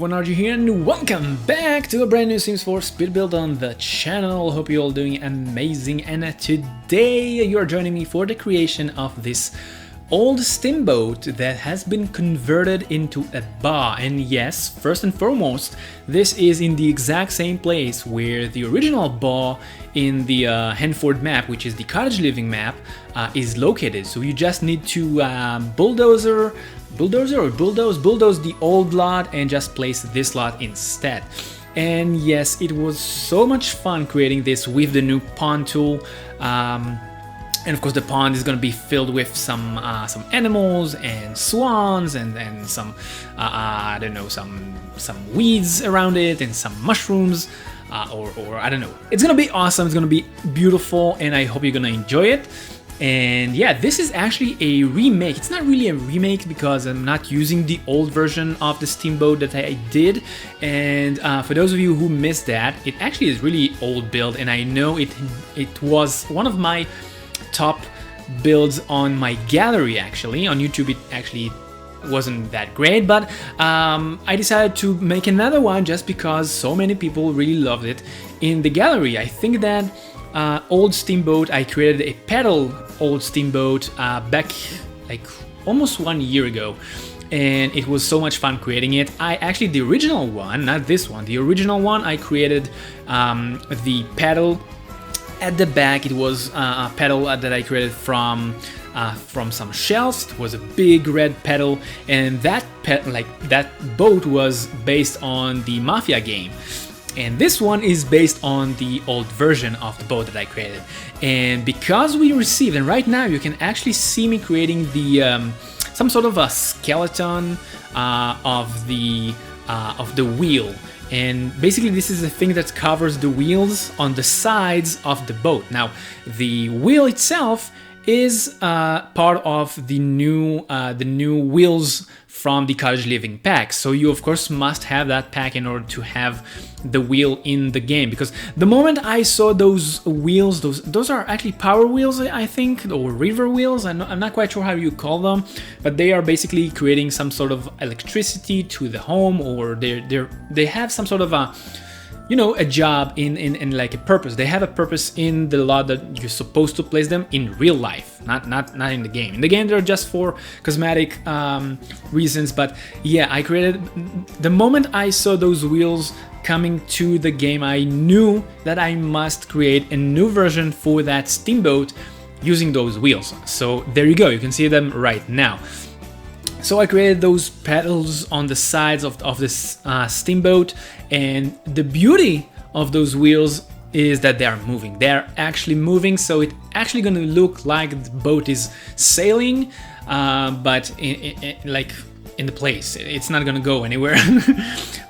everyone, RGR here and welcome back to a brand new Sims 4 speed build on the channel. Hope you're all doing amazing, and today you're joining me for the creation of this old steamboat that has been converted into a bar. And yes, first and foremost, this is in the exact same place where the original bar in the Henford map, which is the cottage living map, is located. So you just need to bulldoze the old lot and just place this lot instead. And yes, it was so much fun creating this with the new pond tool. And of course the pond is going to be filled with some animals and swans and some I don't know, some weeds around it and some mushrooms or I don't know. It's going to be awesome, it's going to be beautiful, and I hope you're going to enjoy it. And yeah, this is actually a remake. It's not really a remake because I'm not using the old version of the steamboat that I did. And for those of you who missed that, it actually is really old build, and I know it was one of my top builds on my gallery. Actually on YouTube it actually wasn't that great, but I decided to make another one just because so many people really loved it in the gallery. I think that old steamboat, I created a pedal old steamboat back like almost 1 year ago, and it was so much fun creating it. The original one, not this one, the original one, I created the pedal at the back. It was a pedal that I created from some shells. It was a big red pedal, and that boat was based on the Mafia game. And this one is based on the old version of the boat that I created. And because we received, and right now you can actually see me creating the some sort of a skeleton of the wheel. And basically this is the thing that covers the wheels on the sides of the boat. Now the wheel itself is part of the new wheels from the cottage living pack. So you of course must have that pack in order to have the wheel in the game, because the moment I saw those wheels, those are actually power wheels, I think, or river wheels. I'm not quite sure how you call them, but they are basically creating some sort of electricity to the home, or they have some sort of a, you know, a job in like a purpose. They have a purpose in the lot that you're supposed to place them in real life, not in the game. In the game they're just for cosmetic reasons. But yeah, I created, the moment I saw those wheels coming to the game, I knew that I must create a new version for that steamboat using those wheels. So there you go, you can see them right now. So I created those pedals on the sides of this steamboat, and the beauty of those wheels is that they are moving. They are actually moving, so it's actually going to look like the boat is sailing, but like in the place. It's not going to go anywhere.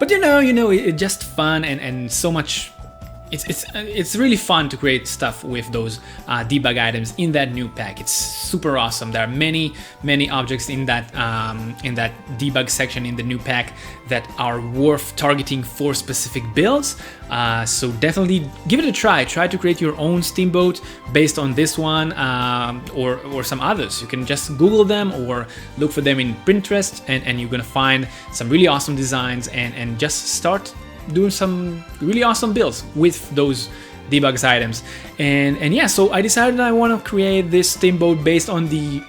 But you know, it's just fun and so much. It's really fun to create stuff with those debug items in that new pack. It's super awesome. There are many objects in that debug section in the new pack that are worth targeting for specific builds. So definitely give it a try. Try to create your own steamboat based on this one or some others. You can just Google them or look for them in Pinterest, and you're gonna find some really awesome designs and just start doing some really awesome builds with those debug items. And yeah, so I decided I want to create this steamboat based on the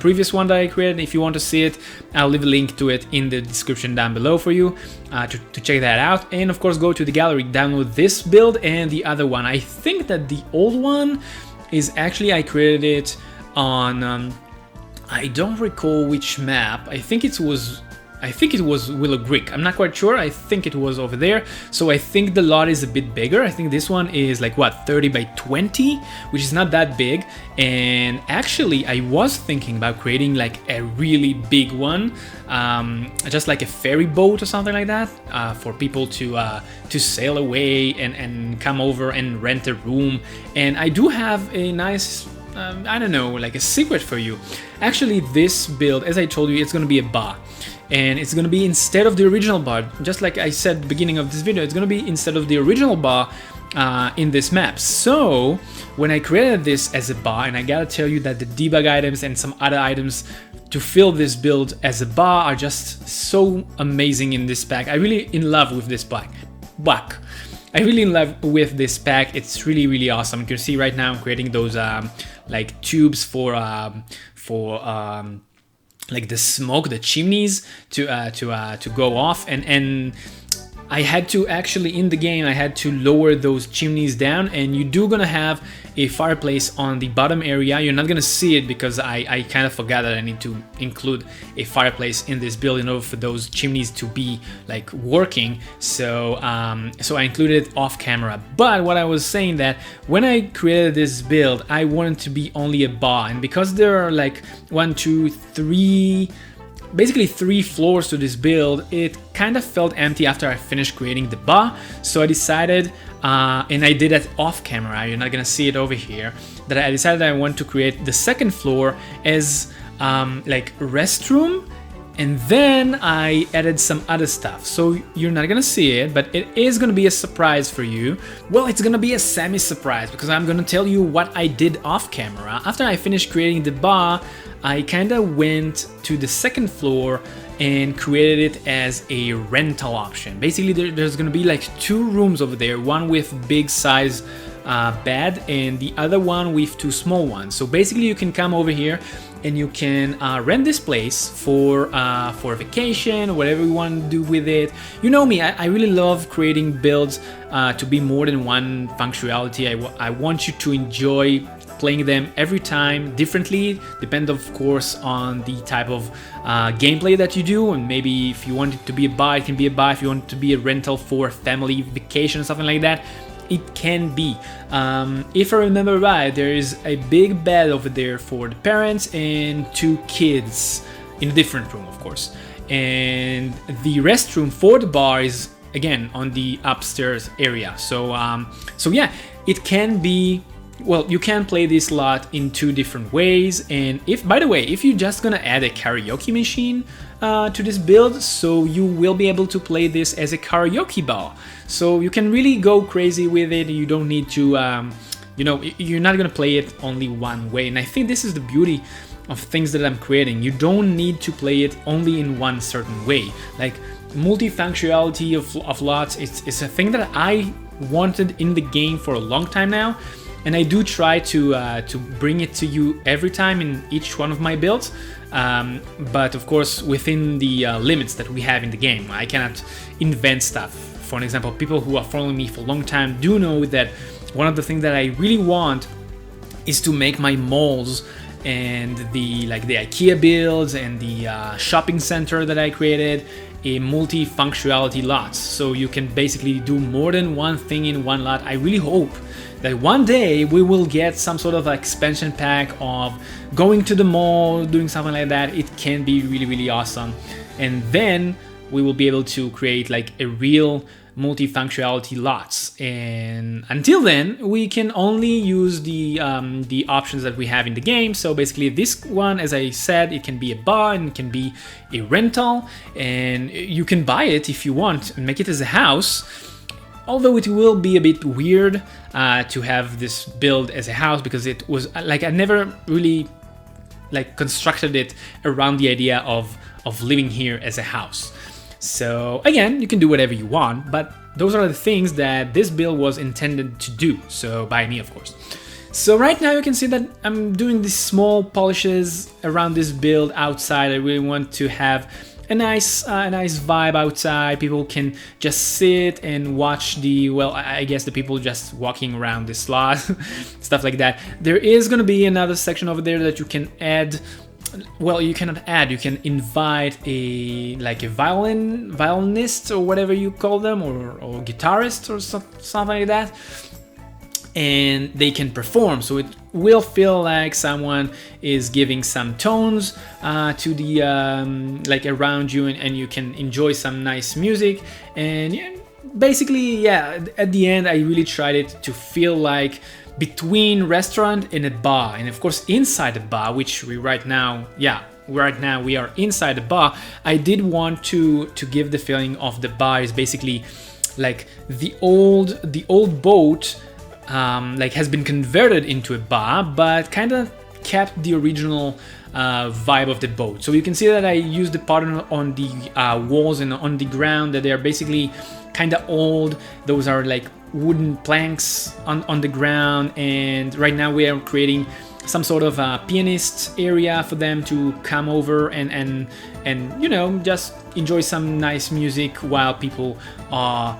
previous one that I created. If you want to see it, I'll leave a link to it in the description down below for you to check that out. And of course go to the gallery, download this build and the other one. I think that the old one is actually, I created it on I don't recall which map. I think it was Willow Creek. I'm not quite sure. I think it was over there. So I think the lot is a bit bigger. I think this one is like what, 30 by 20, which is not that big. And actually I was thinking about creating like a really big one, just like a ferry boat or something like that, for people to sail away and come over and rent a room. And I do have a nice I don't know, like a secret for you. Actually this build, as I told you, it's gonna be a bar. And it's going to be, instead of the original bar, just like I said at the beginning of this video, it's going to be, instead of the original bar, in this map. So when I created this as a bar, and I gotta tell you that the debug items and some other items to fill this build as a bar are just so amazing in this pack. I really in love with this pack. I really in love with this pack. It's really awesome. You can see right now I'm creating those like tubes for like the smoke, the chimneys to go off, and I had to actually in the game I had to lower those chimneys down, and you do gonna have a fireplace on the bottom area. You're not gonna see it because I kind of forgot that I need to include a fireplace in this build in order for those chimneys to be like working. So so I included it off camera. But what I was saying that when I created this build, I wanted to be only a bar, and because there are like 1, 2, 3. Basically 3 floors to this build, it kind of felt empty after I finished creating the bar. So I decided, and I did it off camera, you're not gonna see it over here, that I decided I want to create the second floor as like restroom, and then I added some other stuff. So you're not gonna see it, but it is gonna be a surprise for you. Well, it's gonna be a semi-surprise because I'm gonna tell you what I did off camera. After I finished creating the bar, I kinda went to the second floor and created it as a rental option. Basically, there's gonna be like 2 rooms over there, one with big size bed and the other one with 2 small ones. So basically you can come over here and you can rent this place for a vacation, whatever you want to do with it. You know me, I really love creating builds to be more than one functionality. I want you to enjoy playing them every time differently, depend of course on the type of gameplay that you do, and maybe if you want it to be a bar, it can be a bar. If you want it to be a rental for a family vacation or something like that, it can be. If I remember right, there is a big bed over there for the parents and 2 kids in a different room, of course. And the restroom for the bar is again on the upstairs area. So so yeah, it can be. Well, you can play this lot in 2 different ways, and if, by the way, if you're just gonna add a karaoke machine to this build, so you will be able to play this as a karaoke bar. So you can really go crazy with it. You don't need to, you know, you're not gonna play it only one way. And I think this is the beauty of things that I'm creating. You don't need to play it only in one certain way. Like multifunctionality of lots, it's a thing that I wanted in the game for a long time now. And I do try to bring it to you every time in each one of my builds, but of course within the limits that we have in the game. I cannot invent stuff. For an example, people who are following me for a long time do know that one of the things that I really want is to make my malls and the IKEA builds and the shopping center that I created a multi-functionality lots. So you can basically do more than one thing in one lot. I really hope that one day we will get some sort of expansion pack of going to the mall, doing something like that. It can be really awesome, and then we will be able to create like a real multifunctionality lots. And until then, we can only use the options that we have in the game. So basically this one, as I said, it can be a bar and it can be a rental, and you can buy it if you want and make it as a house. Although it will be a bit weird to have this build as a house, because it was like I never really like constructed it around the idea of living here as a house. So again, you can do whatever you want, but those are the things that this build was intended to do. So by me, of course. So right now you can see that I'm doing these small polishes around this build outside. I really want to have a nice vibe outside. People can just sit and watch the, well, I guess the people just walking around this slot, stuff like that. There is gonna be another section over there that you can add. Well, you cannot add, you can invite a violinist or whatever you call them, or guitarist or something like that, and they can perform. So it will feel like someone is giving some tones to the like around you, and you can enjoy some nice music. And yeah, basically, yeah, at the end I really tried it to feel like between restaurant and a bar, and of course inside the bar, which right now we are inside the bar. I did want to give the feeling of the bar is basically like the old boat like has been converted into a bar, but kind of kept the original vibe of the boat. So you can see that I used the pattern on the walls and on the ground, that they are basically kind of old. Those are like wooden planks on the ground, and right now we are creating some sort of a pianist area for them to come over and you know, just enjoy some nice music while people are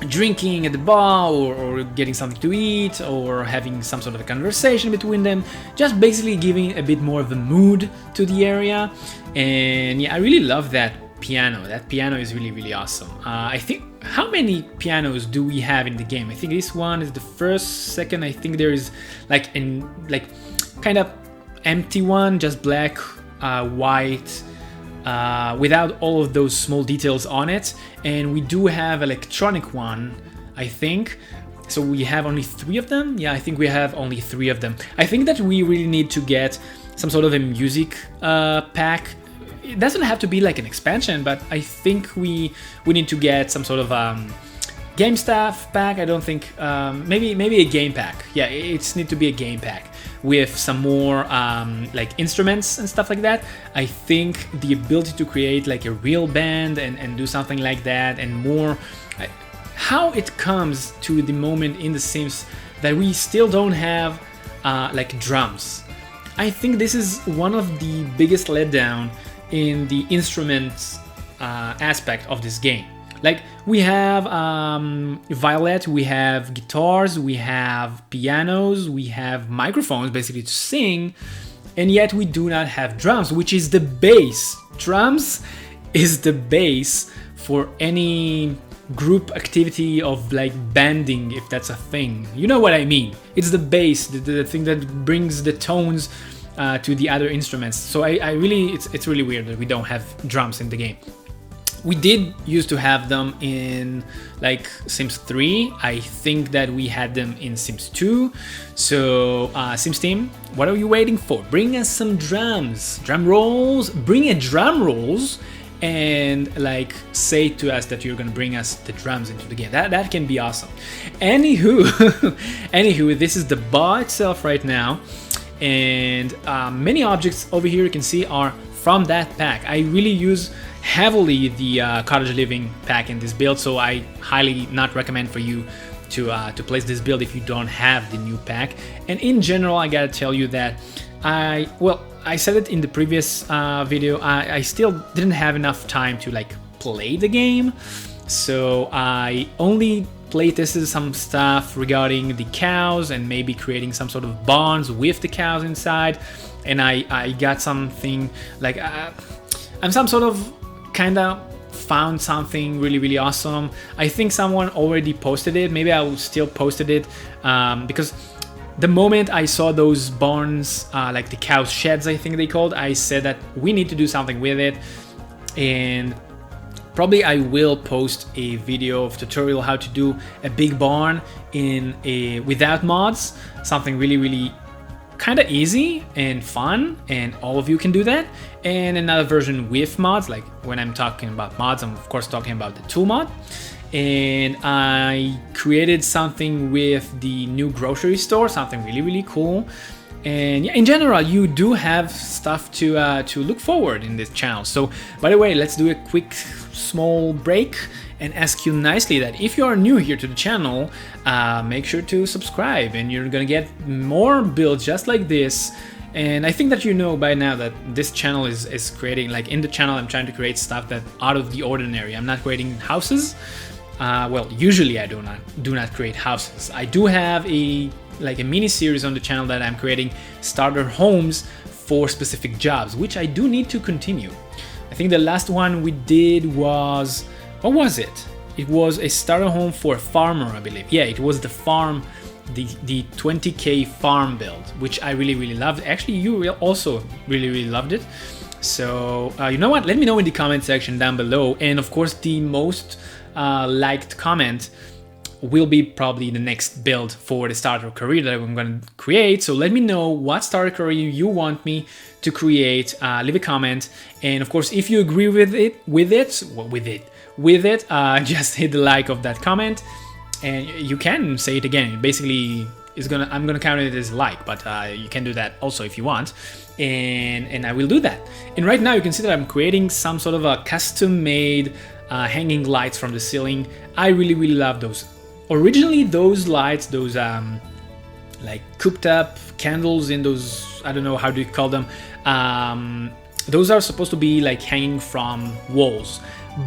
drinking at the bar, or getting something to eat, or having some sort of a conversation between them, just basically giving a bit more of a mood to the area. And yeah, I really love that piano. That piano is really awesome. I think, how many pianos do we have in the game? I think this one is the first, second. I think there is like kind of empty one, just black, white, without all of those small details on it. And we do have electronic one, I think. So we have only 3 of them. Yeah, I think we have only 3 of them. I think that we really need to get some sort of a music pack. It doesn't have to be like an expansion, but I think we need to get some sort of game stuff pack. I don't think, maybe a game pack. Yeah, it's need to be a game pack with some more like instruments and stuff like that. I think the ability to create like a real band and do something like that, and more how it comes to the moment in The Sims that we still don't have like drums. I think this is one of the biggest letdown in the instruments aspect of this game. Like, we have violet, we have guitars, we have pianos, we have microphones basically to sing, and yet we do not have drums, which is the base. Drums is the base for any group activity of like banding, if that's a thing. You know what I mean? It's the base, the thing that brings the tones to the other instruments. So I really, it's really weird that we don't have drums in the game. We did used to have them in like Sims 3. I think that we had them in Sims 2. So Sims team, what are you waiting for? Bring us some drums, drum rolls. Bring a drum rolls and like say to us that you're gonna bring us the drums into the game. That can be awesome. Anywho, this is the bar itself right now, and many objects over here you can see are from that pack. I really use heavily the cottage living pack in this build, so I highly not recommend for you to place this build if you don't have the new pack. And in general, I gotta tell you that I said it in the previous video, I still didn't have enough time to like play the game, so I only play tested some stuff regarding the cows and maybe creating some sort of barns with the cows inside. And I got something like I'm some sort of kinda found something really awesome. I think someone already posted it. Maybe I will still posted it because the moment I saw those barns, like the cow sheds, I think they called, I said that we need to do something with it. And probably I will post a video of tutorial how to do a big barn in a without mods, something really kind of easy and fun, and all of you can do that. And another version with mods, like when I'm talking about mods, I'm of course talking about the tool mod. And I created something with the new grocery store, something really cool. And yeah, in general, you do have stuff to look forward in this channel. So by the way, let's do a quick small break and ask you nicely that if you are new here to the channel, make sure to subscribe, and you're gonna get more builds just like this. And I think that you know by now that this channel is creating, like in the channel I'm trying to create stuff that out of the ordinary. I'm not creating houses. Well, usually I do not create houses. I do have a mini series on the channel that I'm creating starter homes for specific jobs, which I do need to continue. I think the last one we did was, what was it? It was a starter home for a farmer, I believe. Yeah, it was the farm, the 20k farm build, which I really loved. Actually, you also really loved it. So you know what? Let me know in the comment section down below. And of course, the most liked comment will be probably the next build for the starter career that I'm going to create. So let me know what starter career you want me to create. Leave a comment, and of course, if you agree with it, just hit the like of that comment, and you can say it again. Basically, I'm gonna count it as a like, but you can do that also if you want, and I will do that. And right now you can see that I'm creating some sort of a custom-made hanging lights from the ceiling. I really love those. Originally, those lights, those like cooped up candles in those, I don't know, how do you call them, those are supposed to be like hanging from walls,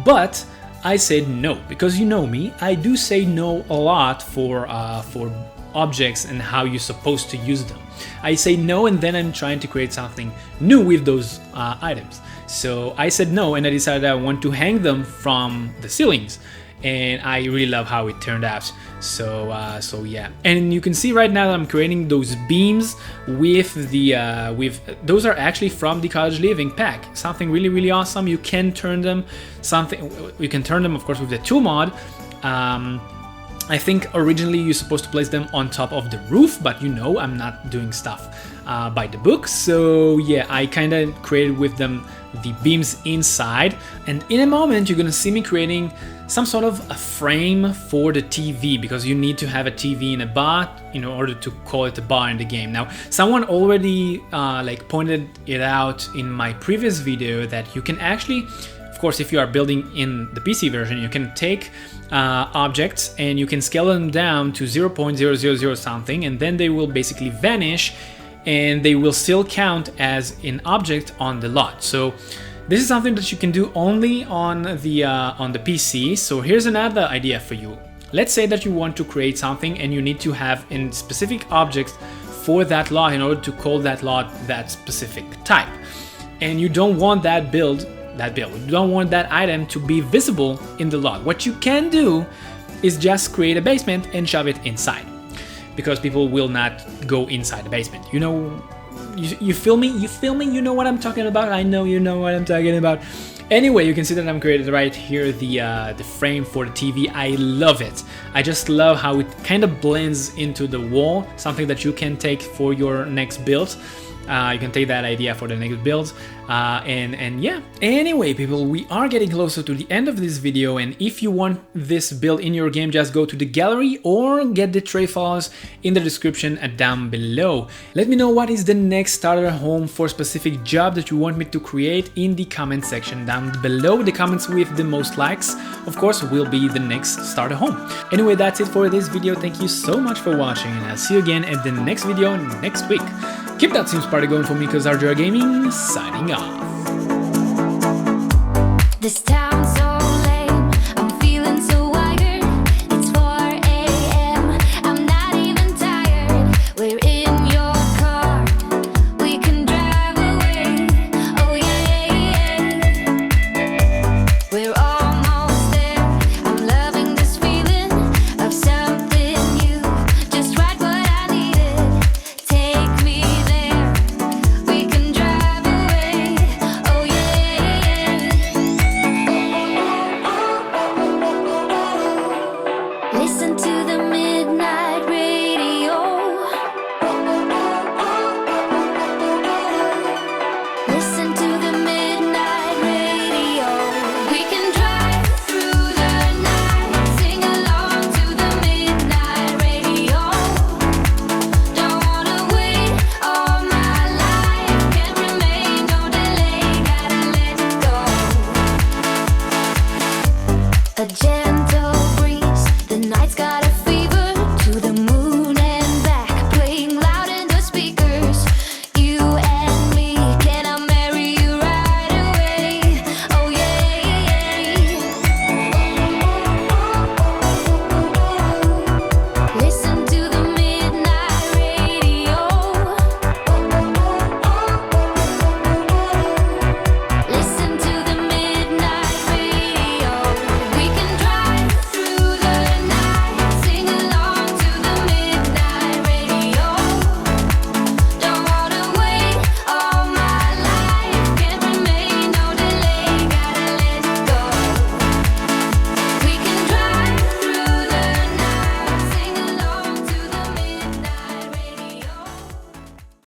but I said no, because you know me, I do say no a lot for objects and how you're supposed to use them. I say no, and then I'm trying to create something new with those items. So I said no, and I decided I want to hang them from the ceilings, and I really love how it turned out. So yeah, and you can see right now that I'm creating those beams with the those are actually from the Cottage Living pack. Something really awesome. You can turn them of course with the tool mod. I think originally you're supposed to place them on top of the roof, but you know I'm not doing stuff by the book. So yeah, I kind of created with them the beams inside, and in a moment you're gonna see me creating some sort of a frame for the TV, because you need to have a TV in a bar in order to call it a bar in the game. Now, someone already like pointed it out in my previous video that you can actually, of course, if you are building in the PC version, you can take objects and you can scale them down to 0.000 something, and then they will basically vanish and they will still count as an object on the lot. So this is something that you can do only on the PC. So here's another idea for you. Let's say that you want to create something and you need to have a specific object for that lot in order to call that lot that specific type, and you don't want that build, you don't want that item to be visible in the lot. What you can do is just create a basement and shove it inside, because people will not go inside the basement. You know, you feel me? You know what I'm talking about? I know you know what I'm talking about. Anyway, you can see that I'm created right here the frame for the TV. I love it. I just love how it kind of blends into the wall, something that you can take for your next build. You can take that idea for the next build, and yeah. Anyway, people, we are getting closer to the end of this video, and if you want this build in your game, just go to the gallery or get the tray files in the description down below. Let me know what is the next starter home for a specific job that you want me to create in the comment section down below. The comments with the most likes, of course, will be the next starter home. Anyway, that's it for this video. Thank you so much for watching, and I'll see you again at the next video next week. Keep that Sims party going for me, because RGR Gaming signing off. This town's so